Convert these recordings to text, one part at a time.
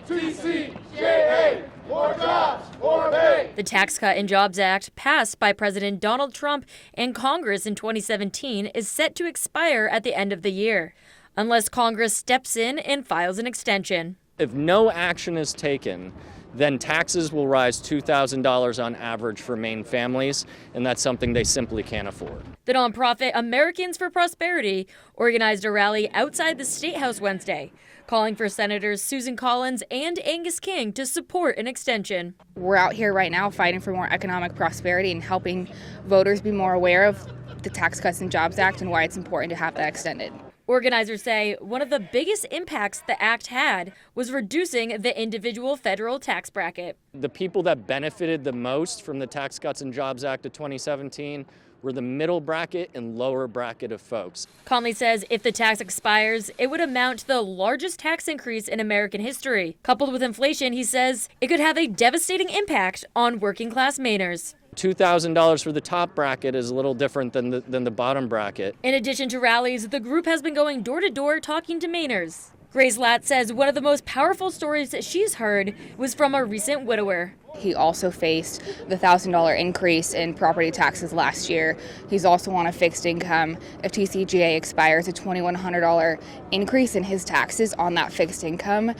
TCJA, more jobs, more pay. The Tax Cut and Jobs Act, passed by President Donald Trump and Congress in 2017, is set to expire at the end of the year, unless Congress steps in and files an extension. If no action is taken, then taxes will rise $2,000 on average for Maine families, and that's something they simply can't afford. The nonprofit Americans for Prosperity organized a rally outside the State House Wednesday, calling for Senators Susan Collins and Angus King to support an extension. We're out here right now fighting for more economic prosperity and helping voters be more aware of the Tax Cuts and Jobs Act and why it's important to have that extended. Organizers say one of the biggest impacts the act had was reducing the individual federal tax bracket. The people that benefited the most from the Tax Cuts and Jobs Act of 2017 were the middle bracket and lower bracket of folks. Conley says if the tax expires, it would amount to the largest tax increase in American history. Coupled with inflation, he says it could have a devastating impact on working class Mainers. $2,000 for the top bracket is a little different than the bottom bracket. In addition to rallies, the group has been going door to door talking to Mainers. Grace Latt says one of the most powerful stories that she's heard was from a recent widower. He also faced the $1,000 increase in property taxes last year. He's also on a fixed income. If TCJA expires, a $2,100 increase in his taxes on that fixed income,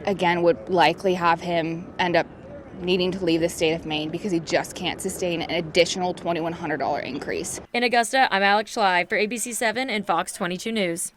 again, would likely have him end up needing to leave the state of Maine because he just can't sustain an additional $2,100 increase. In Augusta, I'm Alex Schley for ABC 7 and Fox 22 News.